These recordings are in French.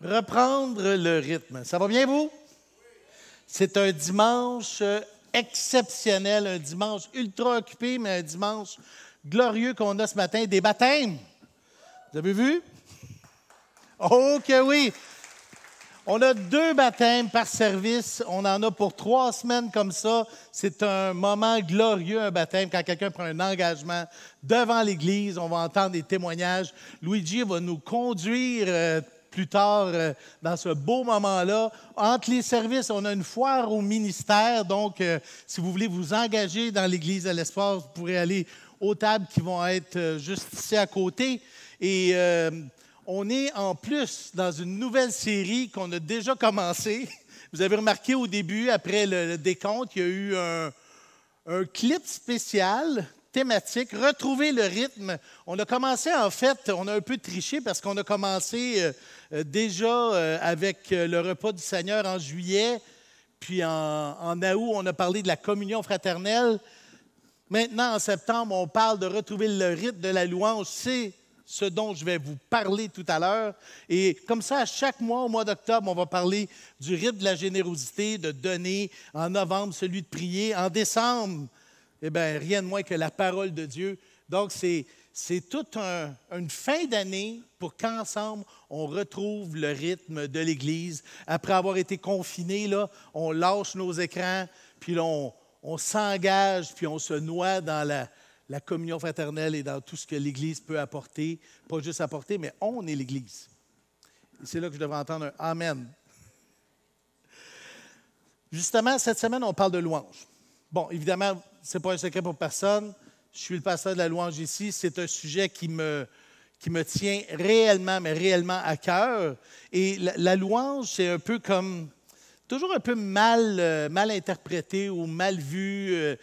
Reprendre le rythme. Ça va bien, vous? C'est un dimanche exceptionnel, un dimanche ultra occupé, mais un dimanche glorieux qu'on a ce matin, des baptêmes. Vous avez vu? Oh que oui! On a 2 baptêmes par service. On en a pour 3 semaines comme ça. C'est un moment glorieux, un baptême, quand quelqu'un prend un engagement devant l'Église. On va entendre des témoignages. Luigi va nous conduire plus tard dans ce beau moment-là. Entre les services, on a une foire au ministère. Donc, si vous voulez vous engager dans l'Église de l'Espoir, vous pourrez aller aux tables qui vont être juste ici à côté. Et on est en plus dans une nouvelle série qu'on a déjà commencée. Vous avez remarqué au début, après le décompte, il y a eu un clip spécial thématique, retrouver le rythme. On a commencé, en fait, on a un peu triché parce qu'on a commencé déjà avec le repas du Seigneur en juillet, puis en août, on a parlé de la communion fraternelle. Maintenant, en septembre, on parle de retrouver le rythme de la louange. C'est ce dont je vais vous parler tout à l'heure. Et comme ça, à chaque mois, au mois d'octobre, on va parler du rythme de la générosité, de donner. En novembre, celui de prier. En décembre, eh bien, rien de moins que la parole de Dieu. Donc, c'est toute une fin d'année pour qu'ensemble, on retrouve le rythme de l'Église. Après avoir été confinés, là, on lâche nos écrans, puis là, on s'engage, puis on se noie dans la communion fraternelle et dans tout ce que l'Église peut apporter. Pas juste apporter, mais on est l'Église. Et c'est là que je devrais entendre un « Amen ». Justement, cette semaine, on parle de louange. Bon, évidemment, ce n'est pas un secret pour personne. Je suis le pasteur de la louange ici. C'est un sujet qui me tient réellement, mais réellement à cœur. Et la louange, c'est un peu comme, toujours un peu mal interprété ou mal vu.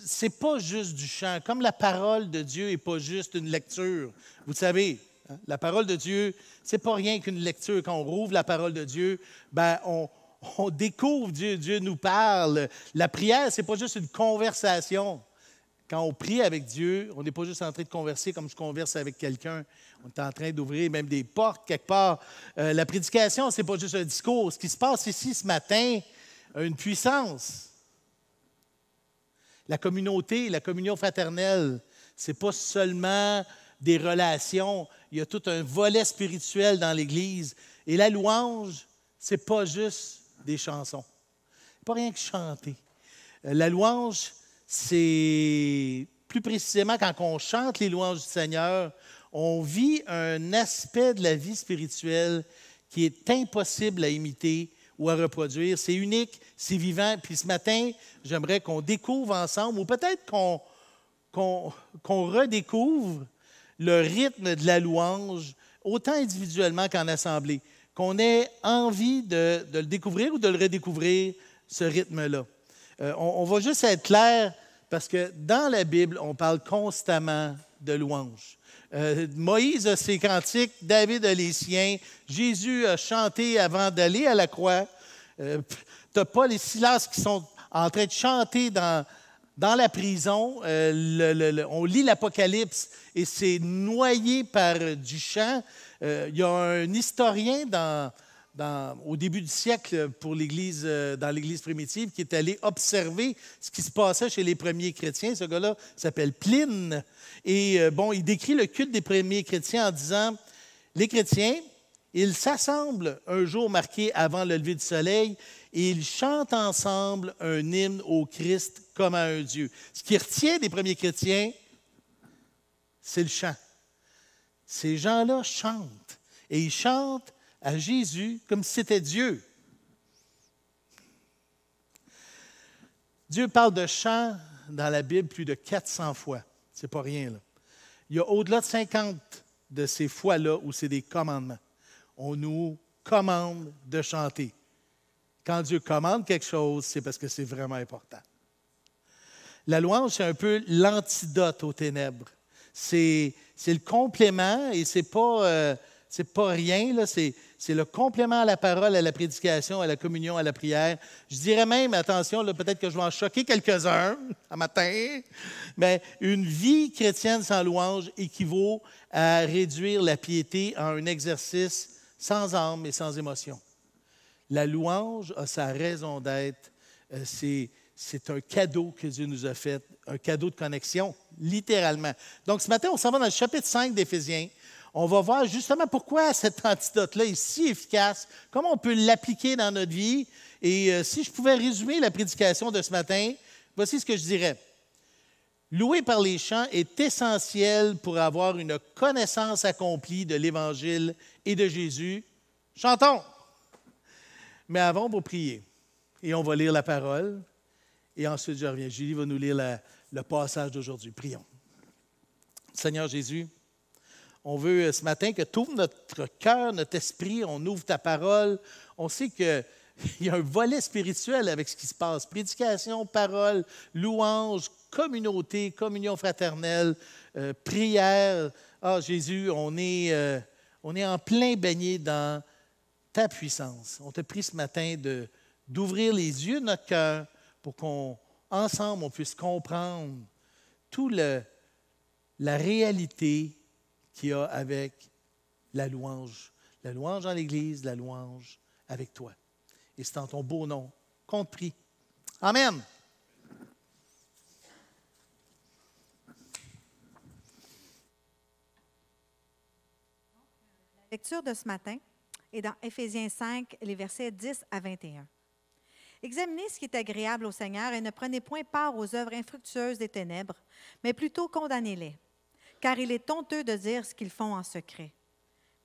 C'est pas juste du chant. Comme la parole de Dieu n'est pas juste une lecture. Vous savez, hein, la parole de Dieu, c'est pas rien qu'une lecture. Quand on rouvre la parole de Dieu, ben on découvre Dieu. Dieu nous parle. La prière, c'est pas juste une conversation. Quand on prie avec Dieu, on n'est pas juste en train de converser comme je converse avec quelqu'un. On est en train d'ouvrir même des portes quelque part. La prédication, c'est pas juste un discours. Ce qui se passe ici ce matin a une puissance. La communauté, la communion fraternelle, ce n'est pas seulement des relations. Il y a tout un volet spirituel dans l'Église. Et la louange, ce n'est pas juste des chansons. Pas rien que chanter. La louange, c'est plus précisément quand on chante les louanges du Seigneur, on vit un aspect de la vie spirituelle qui est impossible à imiter ou à reproduire. C'est unique, c'est vivant. Puis ce matin, j'aimerais qu'on découvre ensemble, ou peut-être qu'on redécouvre le rythme de la louange, autant individuellement qu'en assemblée, qu'on ait envie de le découvrir ou de le redécouvrir, ce rythme-là. On va juste être clair, parce que dans la Bible, on parle constamment de louange. Moïse a ses cantiques, David a les siens, Jésus a chanté avant d'aller à la croix. Tu as Paul et Silas qui sont en train de chanter dans la prison. On lit l'Apocalypse et c'est noyé par du chant. Il y a un historien au début du siècle pour l'Église, dans l'Église primitive qui est allé observer ce qui se passait chez les premiers chrétiens. Ce gars-là s'appelle Pline. Et il décrit le culte des premiers chrétiens en disant, les chrétiens, ils s'assemblent un jour marqué avant le lever du soleil et ils chantent ensemble un hymne au Christ comme à un Dieu. Ce qui retient des premiers chrétiens, c'est le chant. Ces gens-là chantent et ils chantent à Jésus comme si c'était Dieu. Dieu parle de chant dans la Bible plus de 400 fois. C'est pas rien, là. Il y a au-delà de 50 de ces fois-là où c'est des commandements. On nous commande de chanter. Quand Dieu commande quelque chose, c'est parce que c'est vraiment important. La louange, c'est un peu l'antidote aux ténèbres. C'est le complément et c'est pas rien, là, c'est le complément à la parole, à la prédication, à la communion, à la prière. Je dirais même, attention, là, peut-être que je vais en choquer quelques-uns ce matin, mais une vie chrétienne sans louange équivaut à réduire la piété en un exercice sans âme et sans émotion. La louange a sa raison d'être. C'est un cadeau que Dieu nous a fait, un cadeau de connexion, littéralement. Donc, ce matin, on s'en va dans le chapitre 5 d'Éphésiens. On va voir justement pourquoi cet antidote-là est si efficace, comment on peut l'appliquer dans notre vie. Et si je pouvais résumer la prédication de ce matin, voici ce que je dirais. Louer par les chants est essentiel pour avoir une connaissance accomplie de l'Évangile et de Jésus. Chantons! Mais avant, on va prier. Et on va lire la parole. Et ensuite, je reviens. Julie va nous lire le passage d'aujourd'hui. Prions. Seigneur Jésus, on veut ce matin que tu ouvres notre cœur, notre esprit, on ouvre ta parole. On sait qu'il y a un volet spirituel avec ce qui se passe. Prédication, parole, louange, communauté, communion fraternelle, prière. Ah, Jésus, on est en plein baigné dans ta puissance. On te prie ce matin d'ouvrir les yeux de notre cœur pour qu'ensemble, on puisse comprendre toute la réalité qu'il y a avec la louange. La louange dans l'Église, la louange avec toi. Et c'est en ton beau nom qu'on te prie. Amen. La lecture de ce matin est dans Éphésiens 5, les versets 10 à 21. Examinez ce qui est agréable au Seigneur et ne prenez point part aux œuvres infructueuses des ténèbres, mais plutôt condamnez-les, car il est honteux de dire ce qu'ils font en secret.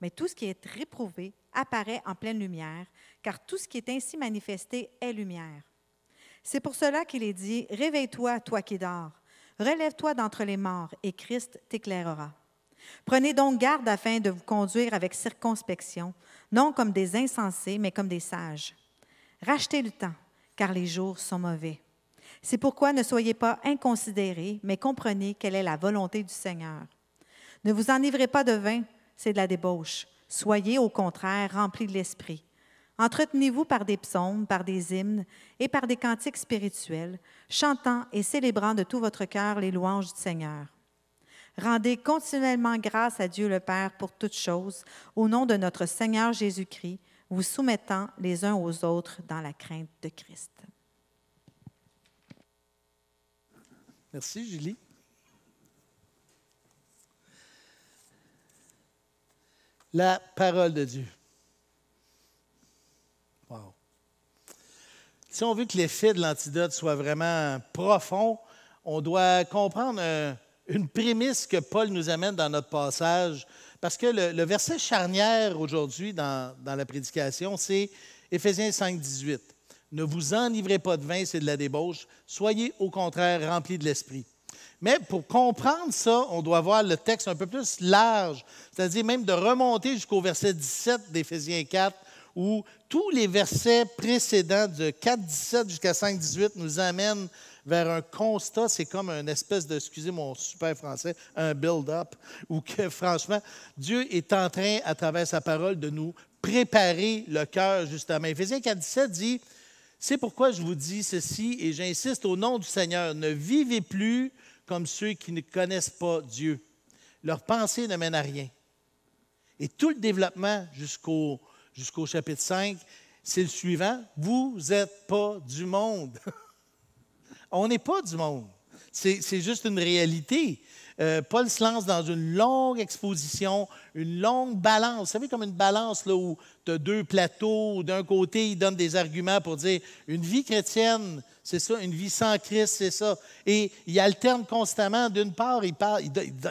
Mais tout ce qui est réprouvé apparaît en pleine lumière, car tout ce qui est ainsi manifesté est lumière. C'est pour cela qu'il est dit, « Réveille-toi, toi qui dors, relève-toi d'entre les morts, et Christ t'éclairera. » Prenez donc garde afin de vous conduire avec circonspection, non comme des insensés, mais comme des sages. Rachetez le temps, car les jours sont mauvais. C'est pourquoi ne soyez pas inconsidérés, mais comprenez quelle est la volonté du Seigneur. Ne vous enivrez pas de vin, c'est de la débauche. Soyez au contraire remplis de l'esprit. Entretenez-vous par des psaumes, par des hymnes et par des cantiques spirituels, chantant et célébrant de tout votre cœur les louanges du Seigneur. Rendez continuellement grâce à Dieu le Père pour toutes choses, au nom de notre Seigneur Jésus-Christ, vous soumettant les uns aux autres dans la crainte de Christ. Merci, Julie. La parole de Dieu. Wow. Si on veut que l'effet de l'antidote soit vraiment profond, on doit comprendre une prémisse que Paul nous amène dans notre passage. Parce que le verset charnière aujourd'hui dans la prédication, c'est Éphésiens 5, 18. Ne vous enivrez pas de vin, c'est de la débauche. Soyez au contraire remplis de l'esprit. Mais pour comprendre ça, on doit voir le texte un peu plus large, c'est-à-dire même de remonter jusqu'au verset 17 d'Éphésiens 4, où tous les versets précédents de 4, 17 jusqu'à 5, 18 nous amènent vers un constat, c'est comme une espèce de, excusez mon super français, un build-up, où que franchement, Dieu est en train, à travers sa parole, de nous préparer le cœur, justement. Éphésiens 4, 17 dit, « C'est pourquoi je vous dis ceci, et j'insiste au nom du Seigneur, ne vivez plus comme ceux qui ne connaissent pas Dieu. Leur pensée ne mène à rien. » Et tout le développement jusqu'au chapitre 5, c'est le suivant, « Vous n'êtes pas du monde. » On n'est pas du monde. C'est juste une réalité. Paul se lance dans une longue exposition, une longue balance. Vous savez, comme une balance là, où tu as deux plateaux. D'un côté, il donne des arguments pour dire une vie chrétienne, c'est ça, une vie sans Christ, c'est ça. Et il alterne constamment. D'une part, il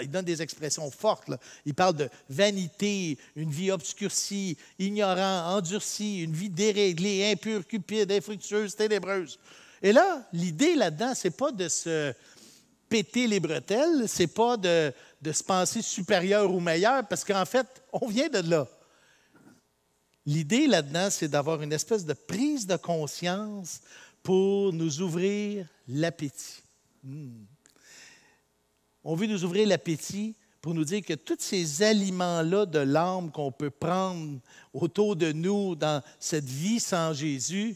donne des expressions fortes. Là. Il parle de vanité, une vie obscurcie, ignorant, endurcie, une vie déréglée, impure, cupide, infructueuse, ténébreuse. Et là, l'idée là-dedans, ce n'est pas de se péter les bretelles, ce n'est pas de se penser supérieur ou meilleur, parce qu'en fait, on vient de là. L'idée là-dedans, c'est d'avoir une espèce de prise de conscience pour nous ouvrir l'appétit. On veut nous ouvrir l'appétit pour nous dire que tous ces aliments-là de l'âme qu'on peut prendre autour de nous dans cette vie sans Jésus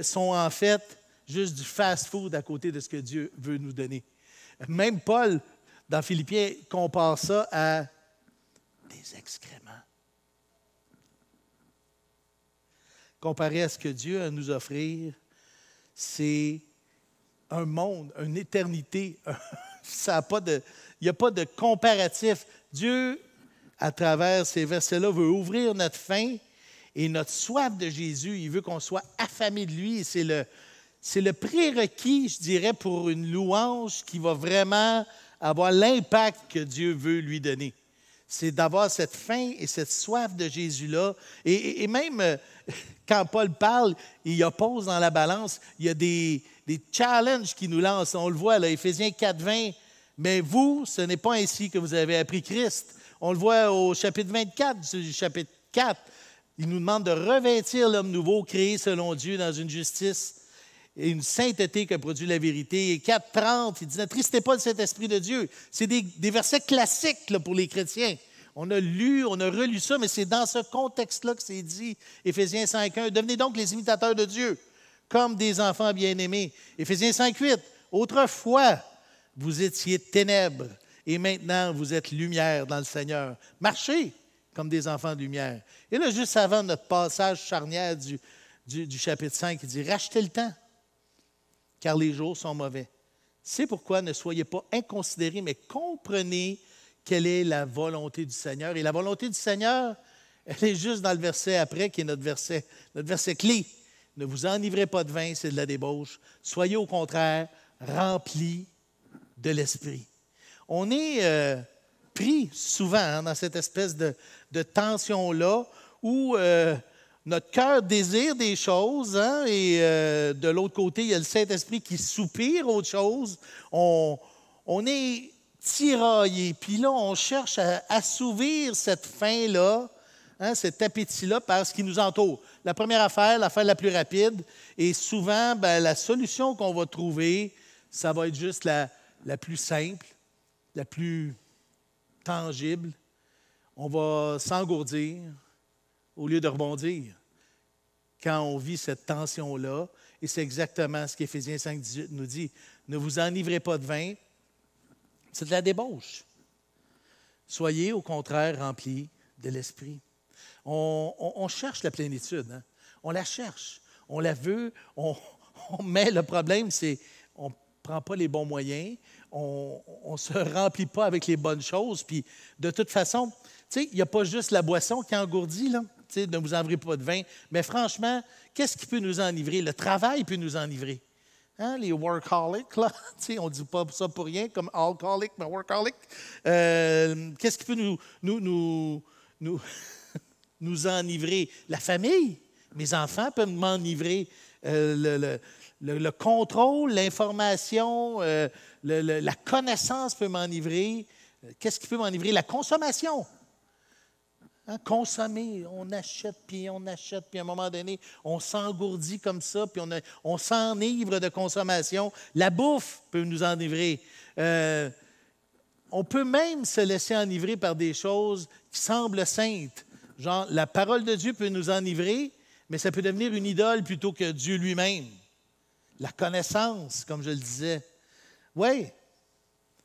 sont en fait juste du fast-food à côté de ce que Dieu veut nous donner. Même Paul, dans Philippiens, compare ça à des excréments. comparé à ce que Dieu a à nous offrir, c'est un monde, une éternité. Ça a pas de, il n'y a pas de comparatif. Dieu, à travers ces versets-là, veut ouvrir notre faim et notre soif de Jésus. Il veut qu'on soit affamé de lui. Et c'est le prérequis, je dirais, pour une louange qui va vraiment avoir l'impact que Dieu veut lui donner. C'est d'avoir cette faim et cette soif de Jésus-là. Et même quand Paul parle, il oppose dans la balance, il y a des challenges qu'il nous lance. On le voit, là, Éphésiens 4, 20. Mais vous, ce n'est pas ainsi que vous avez appris Christ. On le voit au chapitre 24 du chapitre 4. Il nous demande de revêtir l'homme nouveau, créé selon Dieu dans une justice et une sainteté que produit la vérité. Et 4.30, il dit, n'attristez pas de cet esprit de Dieu. C'est des versets classiques là, pour les chrétiens. On a lu, on a relu ça, mais c'est dans ce contexte-là que c'est dit, Éphésiens 5.1. Devenez donc les imitateurs de Dieu, comme des enfants bien-aimés. Éphésiens 5.8. Autrefois, vous étiez ténèbres, et maintenant, vous êtes lumière dans le Seigneur. Marchez comme des enfants de lumière. Et là, juste avant notre passage charnière du chapitre 5, il dit, rachetez le temps, car les jours sont mauvais. C'est pourquoi ne soyez pas inconsidérés, mais comprenez quelle est la volonté du Seigneur. Et la volonté du Seigneur, elle est juste dans le verset après, qui est notre verset clé. Ne vous enivrez pas de vin, c'est de la débauche. Soyez au contraire remplis de l'Esprit. On est pris souvent dans cette espèce de tension-là où notre cœur désire des choses et de l'autre côté, il y a le Saint-Esprit qui soupire autre chose. On est tiraillé. Puis là, on cherche à assouvir cette faim-là, cet appétit-là par ce qui nous entoure. La première affaire, l'affaire la plus rapide, et souvent, la solution qu'on va trouver, ça va être juste la plus simple, la plus tangible. On va s'engourdir au lieu de rebondir quand on vit cette tension-là. Et c'est exactement ce qu'Éphésiens 5, 18 nous dit. Ne vous enivrez pas de vin, c'est de la débauche. Soyez au contraire remplis de l'Esprit. On cherche la plénitude. On la cherche. On la veut. Mais le problème, c'est qu'on ne prend pas les bons moyens. On ne se remplit pas avec les bonnes choses. Puis, de toute façon, il n'y a pas juste la boisson qui engourdit, là. Ne vous enivrez pas de vin. Mais franchement, qu'est-ce qui peut nous enivrer? Le travail peut nous enivrer. Les workaholics, là, on ne dit pas ça pour rien, comme alcoolic, mais workaholic. Qu'est-ce qui peut nous enivrer? La famille. Mes enfants peuvent m'enivrer. Le contrôle, l'information, la connaissance peut m'enivrer. Qu'est-ce qui peut m'enivrer? La consommation. Consommer, on achète, puis à un moment donné, on s'engourdit comme ça, puis on s'enivre de consommation. La bouffe peut nous enivrer. On peut même se laisser enivrer par des choses qui semblent saintes. Genre, la parole de Dieu peut nous enivrer, mais ça peut devenir une idole plutôt que Dieu lui-même. La connaissance, comme je le disais. Oui,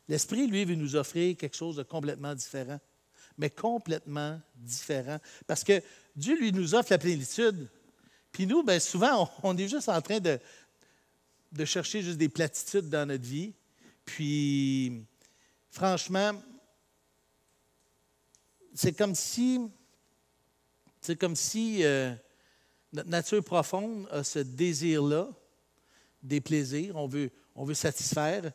l'Esprit, lui, veut nous offrir quelque chose de complètement différent. Mais complètement différent. Parce que Dieu, lui, nous offre la plénitude. Puis nous, bien souvent, on est juste en train de chercher juste des platitudes dans notre vie. Puis, franchement, c'est comme si notre nature profonde a ce désir-là, des plaisirs. On veut satisfaire.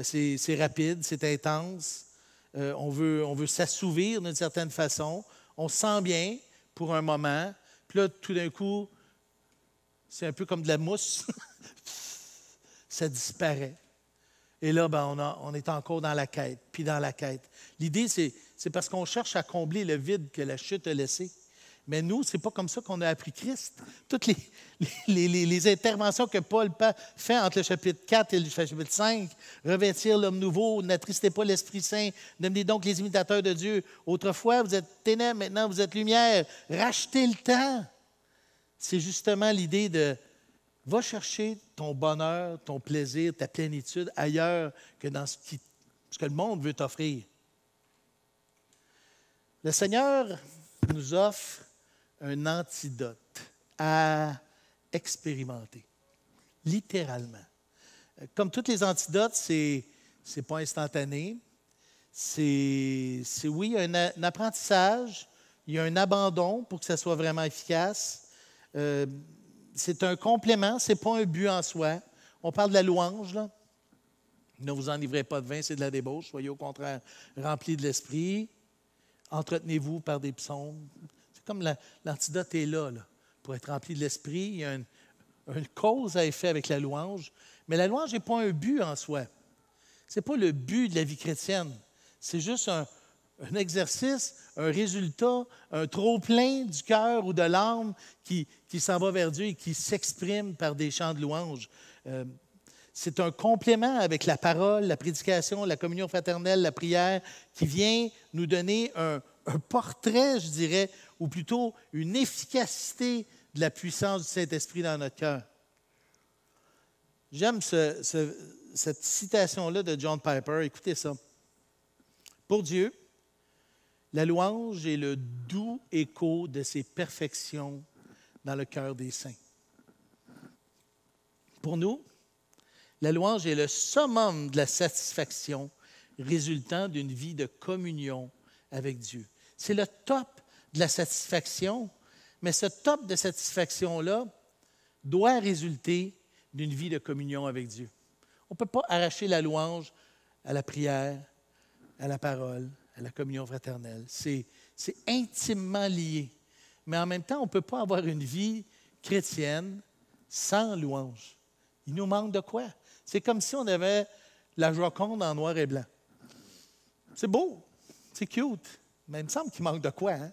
C'est rapide, c'est intense. On veut s'assouvir d'une certaine façon. On se sent bien pour un moment. Puis là, tout d'un coup, c'est un peu comme de la mousse. Ça disparaît. Et là, on est encore dans la quête, puis dans la quête. L'idée, c'est parce qu'on cherche à combler le vide que la chute a laissé. Mais nous, ce n'est pas comme ça qu'on a appris Christ. Toutes les interventions que Paul fait entre le chapitre 4 et le chapitre 5, revêtir l'homme nouveau, n'attristez pas l'Esprit Saint, devenez donc les imitateurs de Dieu. Autrefois, vous êtes ténèbres, maintenant vous êtes lumière. Rachetez le temps. C'est justement l'idée de va chercher ton bonheur, ton plaisir, ta plénitude ailleurs que dans ce que le monde veut t'offrir. Le Seigneur nous offre un antidote à expérimenter, littéralement. Comme tous les antidotes, c'est pas instantané. Oui, il y a un apprentissage, il y a un abandon pour que ça soit vraiment efficace. C'est un complément, ce n'est pas un but en soi. On parle de la louange, là. Ne vous enivrez pas de vin, c'est de la débauche. Soyez au contraire remplis de l'esprit. Entretenez-vous par des psaumes. C'est comme l'antidote est là, pour être rempli de l'esprit. Il y a une cause à effet avec la louange. Mais la louange n'est pas un but en soi. Ce n'est pas le but de la vie chrétienne. C'est juste un exercice, un résultat, un trop-plein du cœur ou de l'âme qui s'en va vers Dieu et qui s'exprime par des chants de louange. C'est un complément avec la parole, la prédication, la communion fraternelle, la prière, qui vient nous donner un portrait, je dirais, ou plutôt une efficacité de la puissance du Saint-Esprit dans notre cœur. J'aime cette citation-là de John Piper. Écoutez ça. Pour Dieu, la louange est le doux écho de ses perfections dans le cœur des saints. Pour nous, la louange est le summum de la satisfaction résultant d'une vie de communion avec Dieu. C'est le top de la satisfaction, mais ce top de satisfaction-là doit résulter d'une vie de communion avec Dieu. On ne peut pas arracher la louange à la prière, à la parole, à la communion fraternelle. C'est intimement lié. Mais en même temps, on ne peut pas avoir une vie chrétienne sans louange. Il nous manque de quoi? C'est comme si on avait la Joconde en noir et blanc. C'est beau, c'est cute, mais il me semble qu'il manque de quoi, hein?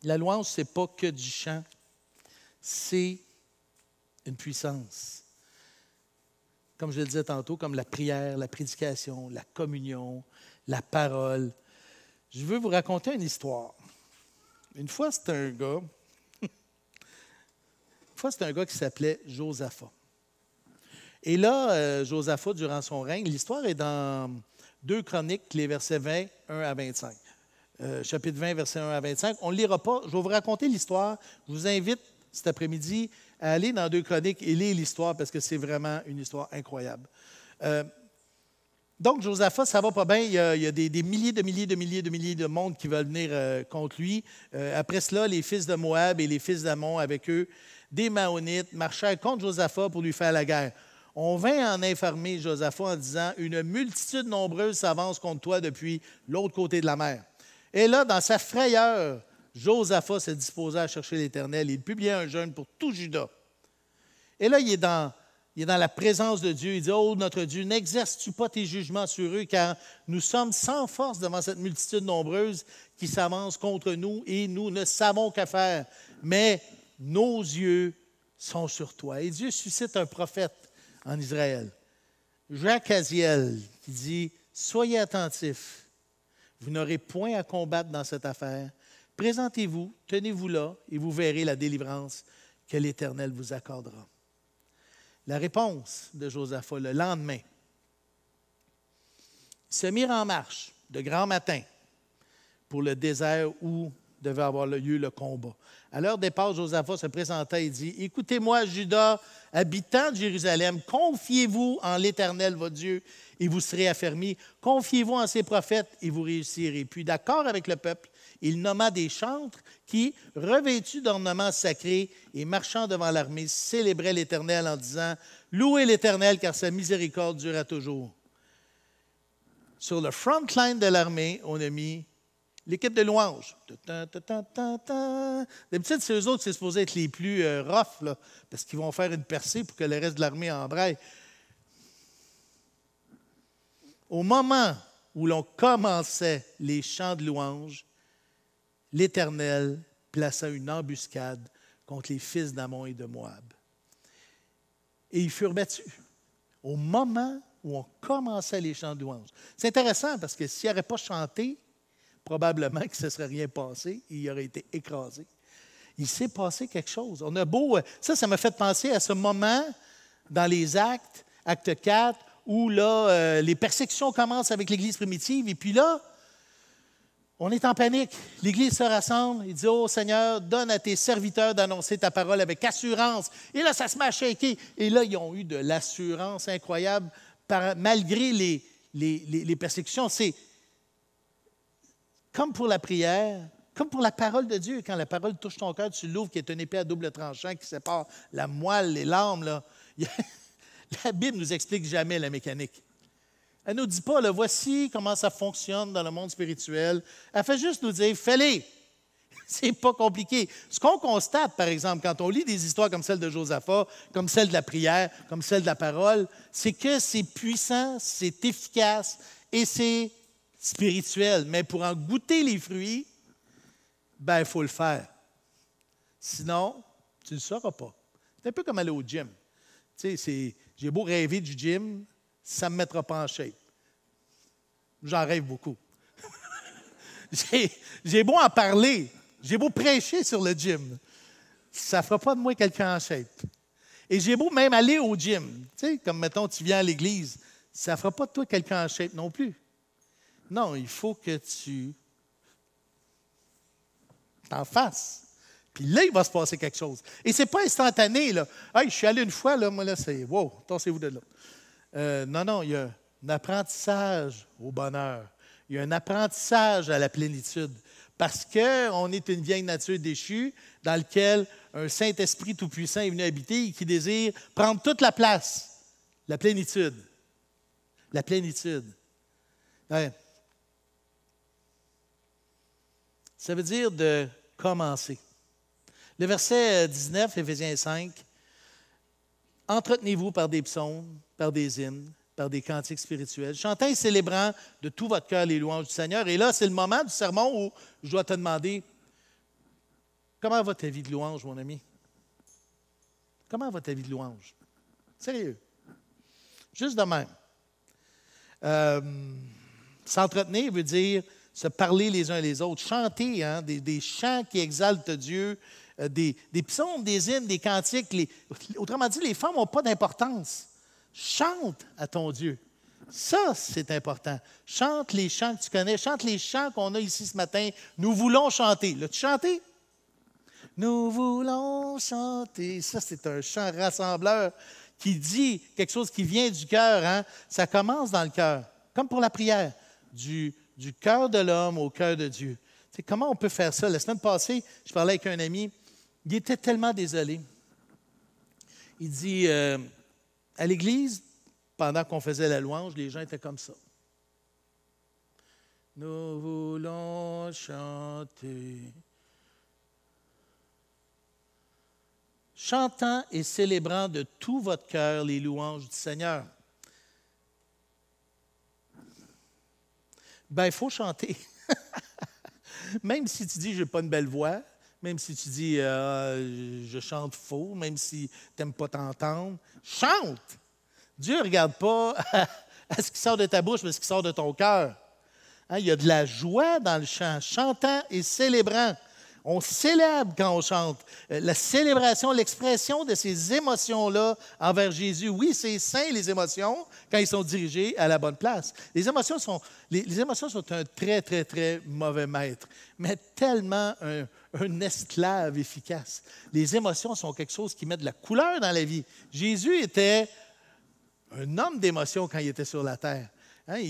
La louange, ce n'est pas que du chant, c'est une puissance. Comme je le disais tantôt, comme la prière, la prédication, la communion, la parole. Je veux vous raconter une histoire. Une fois, c'était un gars qui s'appelait Josaphat. Et là, Josaphat, durant son règne, l'histoire est dans 2 Chroniques, les versets 20, 1 à 25. Chapitre 20, versets 1 à 25. On ne le lira pas. Je vais vous raconter l'histoire. Je vous invite cet après-midi à aller dans 2 Chroniques et lire l'histoire parce que c'est vraiment une histoire incroyable. Donc, Josaphat, ça va pas bien. Il y a des milliers de monde qui veulent venir contre lui. Après cela, les fils de Moab et les fils d'Ammon, avec eux, des Maonites, marchèrent contre Josaphat pour lui faire la guerre. On vint en informer Josaphat en disant « Une multitude nombreuse s'avance contre toi depuis l'autre côté de la mer. » Et là, dans sa frayeur, Josaphat se disposa à chercher l'Éternel. Il publia un jeûne pour tout Juda. Et là, il est dans la présence de Dieu. Il dit, « Oh, notre Dieu, n'exerces-tu pas tes jugements sur eux, car nous sommes sans force devant cette multitude nombreuse qui s'avance contre nous et nous ne savons qu'à faire. Mais nos yeux sont sur toi. » Et Dieu suscite un prophète en Israël, Jacaziel, qui dit, « Soyez attentifs. Vous n'aurez point à combattre dans cette affaire. Présentez-vous, tenez-vous là, et vous verrez la délivrance que l'Éternel vous accordera. » La réponse de Josaphat, le lendemain, ils se mirent en marche de grand matin pour le désert où devait avoir lieu le combat. À leur départ, Josaphat se présenta et dit, « Écoutez-moi, Juda, habitants de Jérusalem, confiez-vous en l'Éternel, votre Dieu, et vous serez affermis. Confiez-vous en ses prophètes, et vous réussirez. » Puis, d'accord avec le peuple, il nomma des chantres qui, revêtus d'ornements sacrés et marchant devant l'armée, célébraient l'Éternel en disant, « Louez l'Éternel, car sa miséricorde dure à toujours. » Sur le front line de l'armée, on a mis l'équipe de louanges. D'habitude, c'est eux autres, c'est supposé être les plus rough, là, parce qu'ils vont faire une percée pour que le reste de l'armée embraye. Au moment où l'on commençait les chants de louanges, l'Éternel plaça une embuscade contre les fils d'Ammon et de Moab. Et ils furent battus. Au moment où on commençait les chants de louanges. C'est intéressant parce que s'il n'aurait pas chanté, probablement que ce ne serait rien passé, il aurait été écrasé. Il s'est passé quelque chose. On a beau. Ça m'a fait penser à ce moment dans les Actes, acte 4, où là, les persécutions commencent avec l'Église primitive, et puis là, On est en panique. L'Église se rassemble. Il dit, oh Seigneur, donne à tes serviteurs d'annoncer ta parole avec assurance. Et là, ça se met à shaker. Et là, ils ont eu de l'assurance incroyable malgré les persécutions. C'est comme pour la prière, comme pour la parole de Dieu. Quand la parole touche ton cœur, tu l'ouvres, qui est une épée à double tranchant qui sépare la moelle, les larmes. Là. La Bible ne nous explique jamais la mécanique. Elle ne nous dit pas, là, voici comment ça fonctionne dans le monde spirituel. Elle fait juste nous dire, fais-les. C'est pas compliqué. Ce qu'on constate, par exemple, quand on lit des histoires comme celle de Josaphat, comme celle de la prière, comme celle de la parole, c'est que c'est puissant, c'est efficace et c'est spirituel. Mais pour en goûter les fruits, il faut le faire. Sinon, tu ne le sauras pas. C'est un peu comme aller au gym. Tu sais, j'ai beau rêver du gym, ça ne me mettra pas en shape. J'en rêve beaucoup. j'ai beau en parler, j'ai beau prêcher sur le gym, ça ne fera pas de moi quelqu'un en shape. Et j'ai beau même aller au gym, tu sais, comme mettons, tu viens à l'église, ça ne fera pas de toi quelqu'un en shape non plus. Non, il faut que tu t'en fasses. Puis là, il va se passer quelque chose. Et ce n'est pas instantané, là. Hey, je suis allé une fois, là, moi, là, c'est wow, tassez-vous de là. Non, il y a un apprentissage au bonheur. Il y a un apprentissage à la plénitude. Parce qu'on est une vieille nature déchue dans laquelle un Saint-Esprit tout-puissant est venu habiter et qui désire prendre toute la place. La plénitude. La plénitude. Ouais. Ça veut dire de commencer. Le verset 19, Éphésiens 5, « Entretenez-vous par des psaumes, par des hymnes, par des cantiques spirituels, chantant et célébrant de tout votre cœur les louanges du Seigneur. » Et là, c'est le moment du sermon où je dois te demander, comment va ta vie de louange, mon ami? Comment va ta vie de louange? Sérieux. Juste de même. S'entretenir veut dire se parler les uns les autres, chanter des chants qui exaltent Dieu, des psaumes, des hymnes, des cantiques. Autrement dit, les femmes n'ont pas d'importance. Chante à ton Dieu. Ça, c'est important. Chante les chants que tu connais. Chante les chants qu'on a ici ce matin. Nous voulons chanter. L'as-tu chanté? Nous voulons chanter. Ça, c'est un chant rassembleur qui dit quelque chose qui vient du cœur. Hein? Ça commence dans le cœur. Comme pour la prière. Du cœur de l'homme au cœur de Dieu. C'est comment on peut faire ça? La semaine passée, je parlais avec un ami. Il était tellement désolé. Il dit, à l'église, pendant qu'on faisait la louange, les gens étaient comme ça. Nous voulons chanter. Chantant et célébrant de tout votre cœur les louanges du Seigneur. Il faut chanter. Même si tu dis, je n'ai pas une belle voix, même si tu dis, je chante faux, même si tu n'aimes pas t'entendre, chante! Dieu ne regarde pas à ce qui sort de ta bouche, mais ce qui sort de ton cœur. Hein, il y a de la joie dans le chant, chantant et célébrant. On célèbre quand on chante. La célébration, l'expression de ces émotions-là envers Jésus. Oui, c'est sain, les émotions, quand ils sont dirigés à la bonne place. Les émotions sont un très, très, très mauvais maître, mais tellement un esclave efficace. Les émotions sont quelque chose qui met de la couleur dans la vie. Jésus était un homme d'émotions quand il était sur la terre. Hein,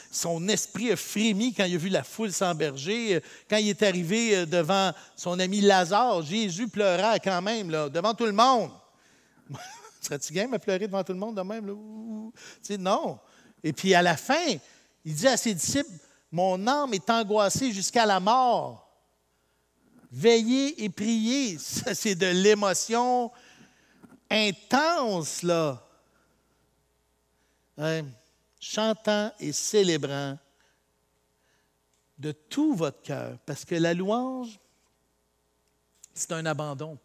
son esprit a frémi quand il a vu la foule s'emberger. Quand il est arrivé devant son ami Lazare, Jésus pleura quand même, là, devant tout le monde. Serais-tu game à pleurer devant tout le monde de même? Là? Tu sais, non. Et puis à la fin, il dit à ses disciples, « Mon âme est angoissée jusqu'à la mort. Veillez et priez. » Ça, c'est de l'émotion intense, là. Ouais. Chantant et célébrant de tout votre cœur. Parce que la louange, c'est un abandon.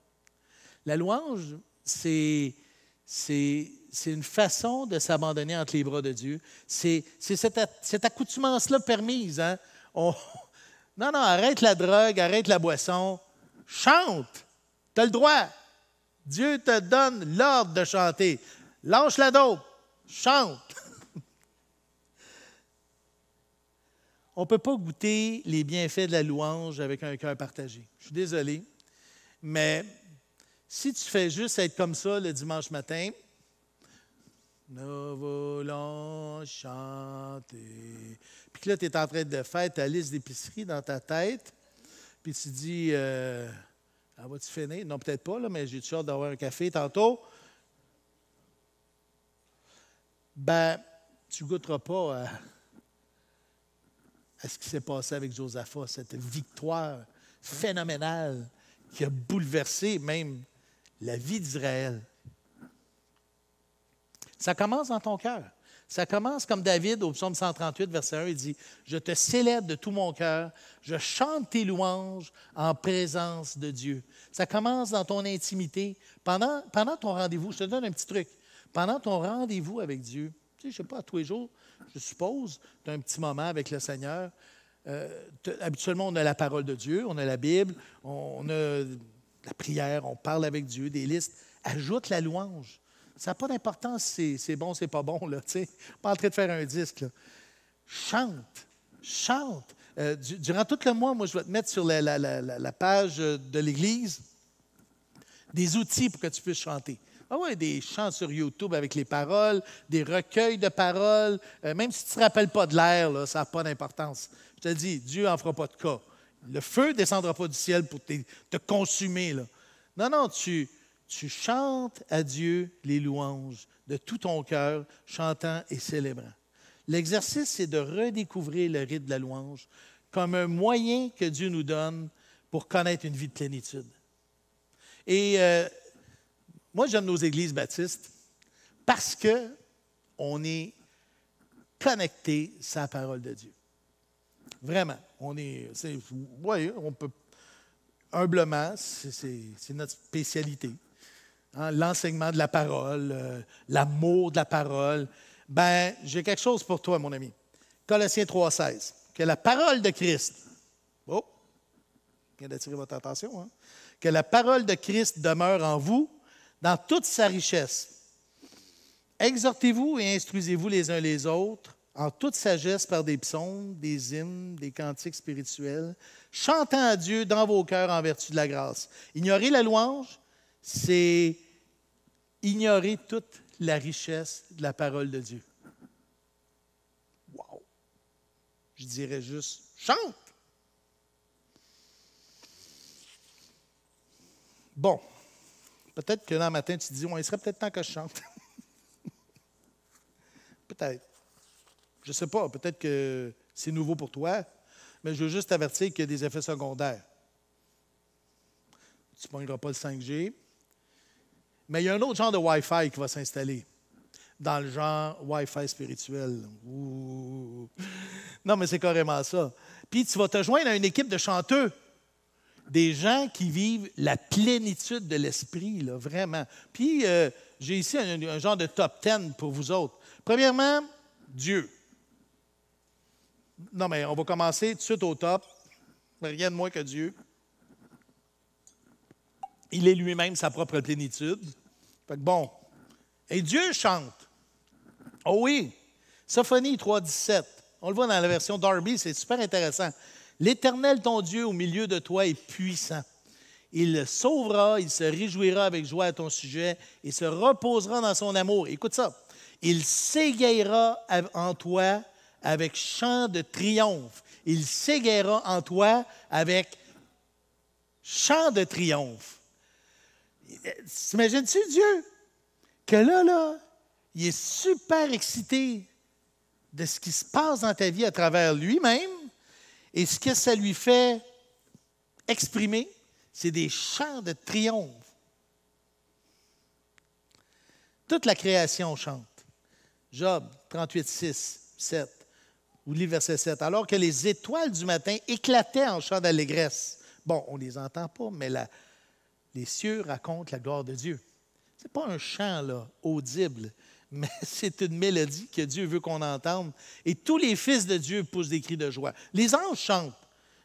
La louange, c'est une façon de s'abandonner entre les bras de Dieu. C'est cette accoutumance-là permise. Hein? Non, arrête la drogue, arrête la boisson. Chante. Tu as le droit. Dieu te donne l'ordre de chanter. Lâche la dope. Chante. on ne peut pas goûter les bienfaits de la louange avec un cœur partagé. Je suis désolé, mais si tu fais juste être comme ça le dimanche matin, nous voulons chanter. Puis que là, tu es en train de faire ta liste d'épicerie dans ta tête, puis tu dis, vas-tu finir? Non, peut-être pas, là, mais j'ai-tu hâte d'avoir un café tantôt? Ben, tu ne goûteras pas à ce qui s'est passé avec Josaphat, cette victoire phénoménale qui a bouleversé même la vie d'Israël. Ça commence dans ton cœur. Ça commence comme David au psaume 138, verset 1, il dit « Je te célèbre de tout mon cœur, je chante tes louanges en présence de Dieu. » Ça commence dans ton intimité. Pendant ton rendez-vous, je te donne un petit truc. Pendant ton rendez-vous avec Dieu, tu sais, je ne sais pas, tous les jours, je suppose, tu as un petit moment avec le Seigneur. Habituellement, on a la parole de Dieu, on a la Bible, on a la prière, on parle avec Dieu, des listes. Ajoute la louange. Ça n'a pas d'importance si c'est bon, c'est pas bon, là, tu sais. Pas en train de faire un disque, là. Chante. Durant tout le mois, moi, je vais te mettre sur la page de l'Église des outils pour que tu puisses chanter. Ah oui, des chants sur YouTube avec les paroles, des recueils de paroles. Même si tu ne te rappelles pas de l'air, là, ça n'a pas d'importance. Je te dis, Dieu n'en fera pas de cas. Le feu ne descendra pas du ciel pour te consumer, là. Non, tu chantes à Dieu les louanges de tout ton cœur, chantant et célébrant. L'exercice, c'est de redécouvrir le rite de la louange comme un moyen que Dieu nous donne pour connaître une vie de plénitude. Et moi, j'aime nos églises baptistes parce qu'on est connecté à la parole de Dieu. Vraiment. On peut humblement, c'est notre spécialité. Hein, l'enseignement de la parole, l'amour de la parole. Ben, j'ai quelque chose pour toi, mon ami. Colossiens 3,16. Que la parole de Christ, je viens d'attirer votre attention, hein? Que la parole de Christ demeure en vous dans toute sa richesse. Exhortez-vous et instruisez-vous les uns les autres en toute sagesse par des psaumes, des hymnes, des cantiques spirituels, chantant à Dieu dans vos cœurs en vertu de la grâce. Ignorer la louange, c'est ignorer toute la richesse de la parole de Dieu. Wow! Je dirais juste, chante! Bon, peut-être que là, matin, tu te dis, il serait peut-être temps que je chante. Peut-être. Je ne sais pas, peut-être que c'est nouveau pour toi, mais je veux juste t'avertir qu'il y a des effets secondaires. Tu ne pogneras pas le 5G, mais il y a un autre genre de Wi-Fi qui va s'installer, dans le genre Wi-Fi spirituel. Ouh. Non, mais c'est carrément ça. Puis tu vas te joindre à une équipe de chanteux, des gens qui vivent la plénitude de l'esprit, là, vraiment. Puis j'ai ici un genre de top 10 pour vous autres. Premièrement, Dieu. Non, mais on va commencer tout de suite au top. Rien de moins que Dieu. Il est lui-même sa propre plénitude. Fait que bon. Et Dieu chante. Oh oui. Sophonie 3,17. On le voit dans la version Darby, c'est super intéressant. L'Éternel, ton Dieu, au milieu de toi est puissant. Il sauvera, il se réjouira avec joie à ton sujet et se reposera dans son amour. Écoute ça. Il s'égayera en toi avec chant de triomphe. Il s'égayera en toi avec chant de triomphe. T'imagines-tu Dieu? Que là, il est super excité de ce qui se passe dans ta vie à travers lui-même. Et ce que ça lui fait exprimer, c'est des chants de triomphe. Toute la création chante. Job 38, 6, 7, ou lit verset 7. Alors que les étoiles du matin éclataient en chants d'allégresse. Bon, on ne les entend pas, mais les cieux racontent la gloire de Dieu. Ce n'est pas un chant là, audible, mais c'est une mélodie que Dieu veut qu'on entende. Et tous les fils de Dieu poussent des cris de joie. Les anges chantent.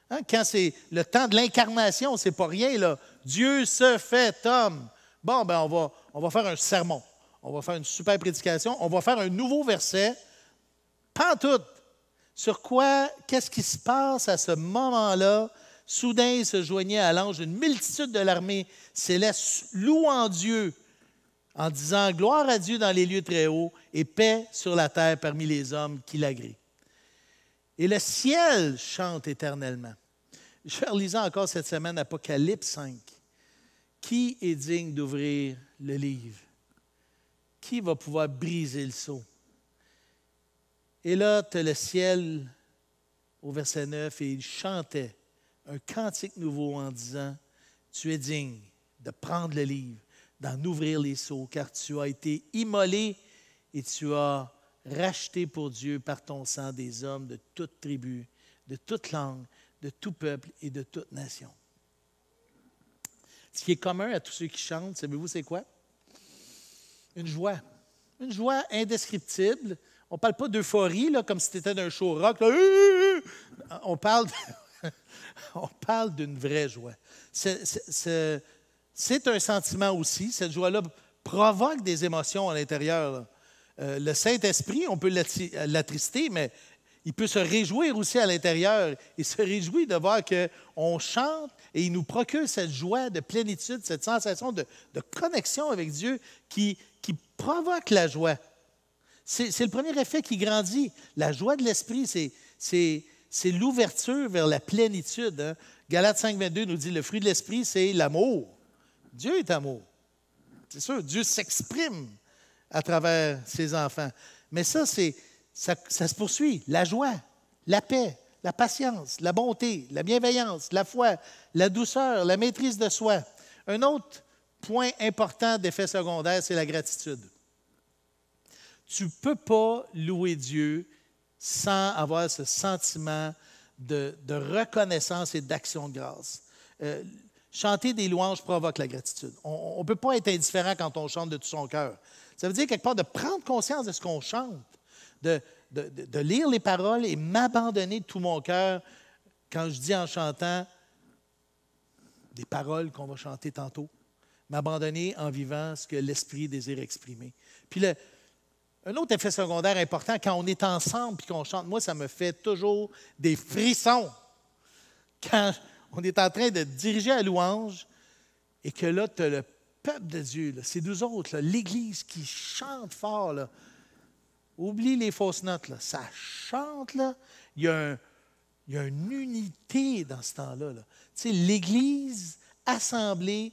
Hein, quand c'est le temps de l'incarnation, c'est pas rien, là. Dieu se fait homme. Bon, ben on va faire un sermon. On va faire une super prédication. On va faire un nouveau verset. Pantoute. Sur quoi, qu'est-ce qui se passe à ce moment-là? Soudain, il se joignait à l'ange une multitude de l'armée céleste, louant Dieu, en disant « Gloire à Dieu dans les lieux très hauts et paix sur la terre parmi les hommes qui l'agréent. » Et le ciel chante éternellement. Je relisais encore cette semaine Apocalypse 5. Qui est digne d'ouvrir le livre? Qui va pouvoir briser le sceau? Et là, tu as le ciel au verset 9 et il chantait un cantique nouveau en disant « Tu es digne de prendre le livre, d'en ouvrir les sceaux, car tu as été immolé et tu as racheté pour Dieu par ton sang des hommes de toute tribu, de toute langue, de tout peuple et de toute nation. » Ce qui est commun à tous ceux qui chantent, savez-vous c'est quoi? Une joie. Une joie indescriptible. On ne parle pas d'euphorie, là, comme si c'était d'un show rock. Là. On parle d'une vraie joie. C'est un sentiment aussi. Cette joie-là provoque des émotions à l'intérieur. Le Saint-Esprit, on peut l'attrister, mais il peut se réjouir aussi à l'intérieur. Il se réjouit de voir qu'on chante et il nous procure cette joie de plénitude, cette sensation de connexion avec Dieu qui provoque la joie. C'est le premier effet qui grandit. La joie de l'esprit, c'est l'ouverture vers la plénitude. Hein? Galates 5,22 nous dit, le fruit de l'esprit, c'est l'amour. Dieu est amour. C'est sûr, Dieu s'exprime à travers ses enfants. Mais ça se poursuit. La joie, la paix, la patience, la bonté, la bienveillance, la foi, la douceur, la maîtrise de soi. Un autre point important d'effet secondaire, c'est la gratitude. Tu ne peux pas louer Dieu sans avoir ce sentiment de reconnaissance et d'action de grâce. Chanter des louanges provoque la gratitude. On ne peut pas être indifférent quand on chante de tout son cœur. Ça veut dire quelque part de prendre conscience de ce qu'on chante, de lire les paroles et m'abandonner de tout mon cœur quand je dis en chantant des paroles qu'on va chanter tantôt, m'abandonner en vivant ce que l'Esprit désire exprimer. Puis un autre effet secondaire important, quand on est ensemble et qu'on chante, moi, ça me fait toujours des frissons. Quand on est en train de diriger la louange et que là, tu as le peuple de Dieu, là, c'est nous autres, là, l'Église qui chante fort. Là. Oublie les fausses notes. Là. Ça chante. Là. Il y a une unité dans ce temps-là. Là. Tu sais, l'Église assemblée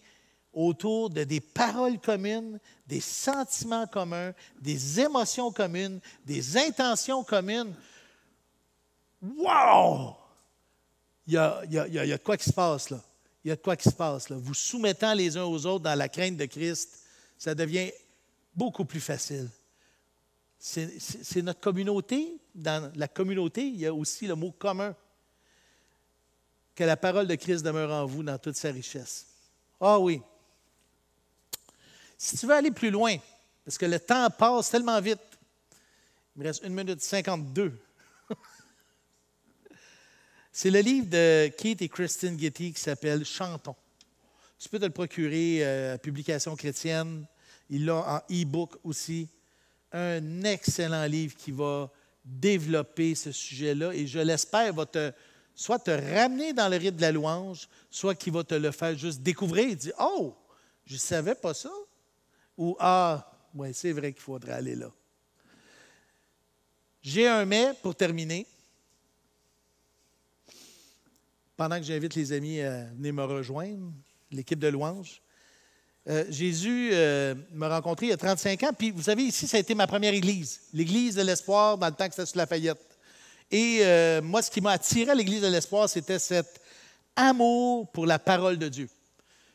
autour de des paroles communes, des sentiments communs, des émotions communes, des intentions communes. Wow! Il y a de quoi qui se passe là. Il y a de quoi qui se passe là. Vous soumettant les uns aux autres dans la crainte de Christ, ça devient beaucoup plus facile. C'est notre communauté. Dans la communauté, il y a aussi le mot commun. Que la parole de Christ demeure en vous dans toute sa richesse. Ah oui. Si tu veux aller plus loin, parce que le temps passe tellement vite, il me reste 1 minute 52. C'est le livre de Keith et Kristen Getty qui s'appelle « Chantons ». Tu peux te le procurer à Publication chrétienne. Il l'a en e-book aussi. Un excellent livre qui va développer ce sujet-là et je l'espère va soit te ramener dans le rythme de la louange, soit qu'il va te le faire juste découvrir et dire « Oh, je ne savais pas ça ». Ou « Ah, oui, c'est vrai qu'il faudrait aller là ». J'ai un mais pour terminer. Pendant que j'invite les amis à venir me rejoindre, l'équipe de louange. Jésus m'a rencontré il y a 35 ans, puis vous savez, ici, ça a été ma première église, l'église de l'Espoir, dans le temps que c'était sur Lafayette. Et moi, ce qui m'a attiré à l'église de l'Espoir, c'était cet amour pour la parole de Dieu.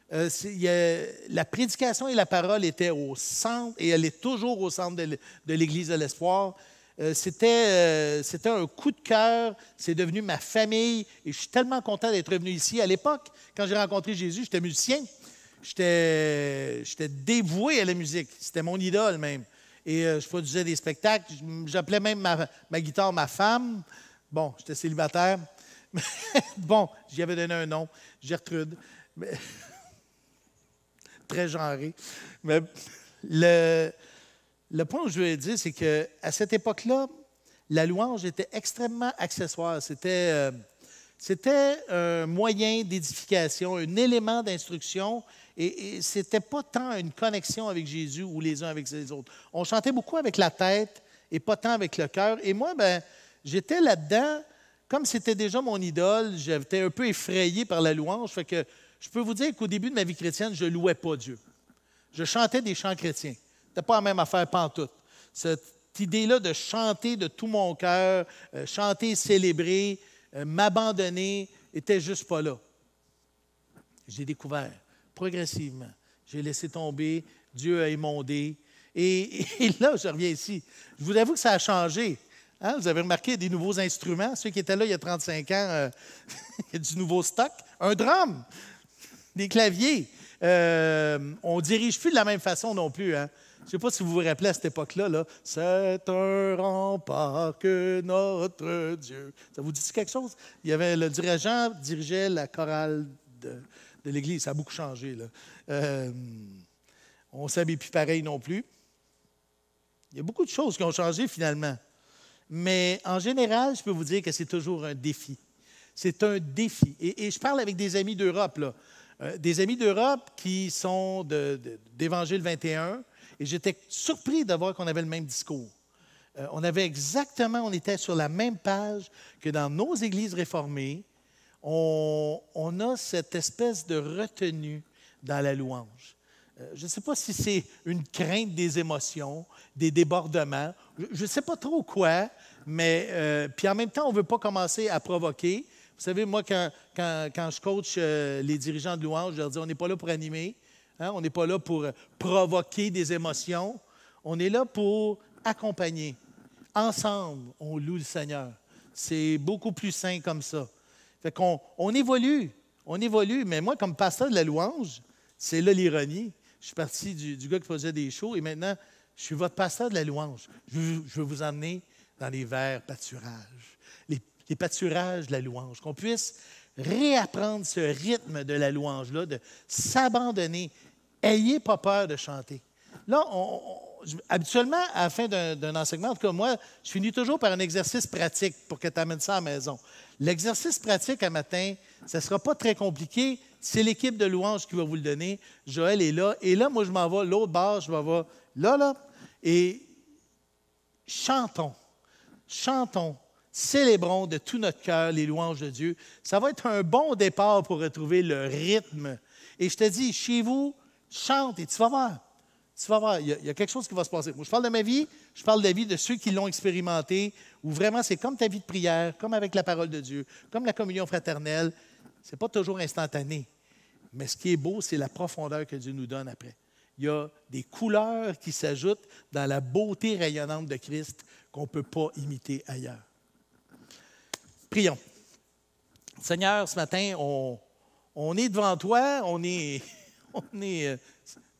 La prédication et la parole étaient au centre, et elle est toujours au centre de l'église de l'Espoir. C'était un coup de cœur, c'est devenu ma famille, et je suis tellement content d'être revenu ici. À l'époque, quand j'ai rencontré Jésus, j'étais musicien. J'étais dévoué à la musique. C'était mon idole même. Et je produisais des spectacles. J'appelais même ma guitare ma femme. Bon, j'étais célibataire. Bon, j'y avais donné un nom, Gertrude. Mais très genré. Mais le point que je voulais dire, c'est qu'à cette époque-là, la louange était extrêmement accessoire. C'était un moyen d'édification, un élément d'instruction, et ce n'était pas tant une connexion avec Jésus ou les uns avec les autres. On chantait beaucoup avec la tête et pas tant avec le cœur. Et moi, j'étais là-dedans, comme c'était déjà mon idole, j'étais un peu effrayé par la louange. Fait que je peux vous dire qu'au début de ma vie chrétienne, je ne louais pas Dieu. Je chantais des chants chrétiens. Ce n'était pas la même affaire pantoute. Cette idée-là de chanter de tout mon cœur, chanter, célébrer, m'abandonner, n'était juste pas là. J'ai découvert progressivement. J'ai laissé tomber, Dieu a émondé. Et là, je reviens ici. Je vous avoue que ça a changé. Hein? Vous avez remarqué des nouveaux instruments. Ceux qui étaient là il y a 35 ans, il y a du nouveau stock. Un drum, des claviers. On ne dirige plus de la même façon non plus. Hein? Je ne sais pas si vous vous rappelez à cette époque-là. Là, c'est un rempart que notre Dieu. Ça vous dit quelque chose? Il y avait le dirigeant dirigeait la chorale de l'Église. Ça a beaucoup changé. Là. On ne s'habille plus pareil non plus. Il y a beaucoup de choses qui ont changé finalement. Mais en général, je peux vous dire que c'est toujours un défi. C'est un défi. Et je parle avec des amis d'Europe, là. Des amis d'Europe qui sont d'Évangile 21. Et j'étais surpris de voir qu'on avait le même discours. On était sur la même page que dans nos églises réformées. On a cette espèce de retenue dans la louange. Je ne sais pas si c'est une crainte des émotions, des débordements. Je ne sais pas trop quoi, mais puis en même temps, on ne veut pas commencer à provoquer. Vous savez, moi, quand je coach les dirigeants de louange, je leur dis, on n'est pas là pour animer, hein? On n'est pas là pour provoquer des émotions. On est là pour accompagner. Ensemble, on loue le Seigneur. C'est beaucoup plus sain comme ça. Fait qu'on évolue, mais moi, comme pasteur de la louange, c'est là l'ironie. Je suis parti du gars qui faisait des shows et maintenant, je suis votre pasteur de la louange. Je veux vous emmener dans les verts pâturages, les pâturages de la louange, qu'on puisse réapprendre ce rythme de la louange-là, de s'abandonner. Ayez pas peur de chanter. Là, habituellement, à la fin d'un enseignement, en tout cas moi, je finis toujours par un exercice pratique pour que tu amènes ça à la maison. L'exercice pratique à matin, ça ne sera pas très compliqué. C'est l'équipe de louange qui va vous le donner. Joël est là. Et là, moi, je m'en vais l'autre bord, je m'en vais là. Et chantons, célébrons de tout notre cœur les louanges de Dieu. Ça va être un bon départ pour retrouver le rythme. Et je te dis, chez vous, chante et tu vas voir. Tu vas voir, il y a quelque chose qui va se passer. Moi, je parle de ma vie, je parle de la vie de ceux qui l'ont expérimenté, où vraiment c'est comme ta vie de prière, comme avec la parole de Dieu, comme la communion fraternelle. Ce n'est pas toujours instantané. Mais ce qui est beau, c'est la profondeur que Dieu nous donne après. Il y a des couleurs qui s'ajoutent dans la beauté rayonnante de Christ qu'on ne peut pas imiter ailleurs. Prions. Seigneur, ce matin, on est devant toi, on est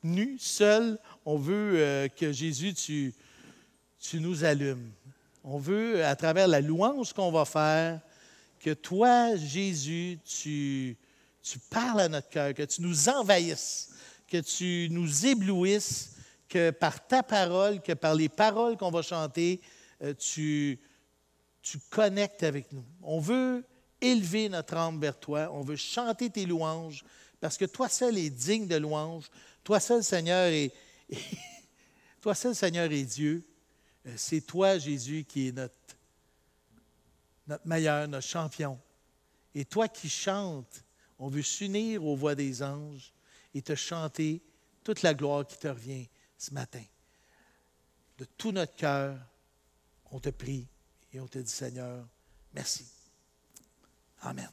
nus, seuls. On veut que Jésus, tu nous allumes. On veut, à travers la louange qu'on va faire, que toi, Jésus, tu parles à notre cœur, que tu nous envahisses, que tu nous éblouisses, que par ta parole, que par les paroles qu'on va chanter, tu connectes avec nous. On veut élever notre âme vers toi, on veut chanter tes louanges, parce que toi seul es digne de louange, toi seul, Seigneur, toi seul, Seigneur, est Dieu. C'est toi, Jésus, qui est notre meilleur, notre champion. Et toi qui chantes, on veut s'unir aux voix des anges et te chanter toute la gloire qui te revient ce matin. De tout notre cœur, on te prie et on te dit, Seigneur, merci. Amen.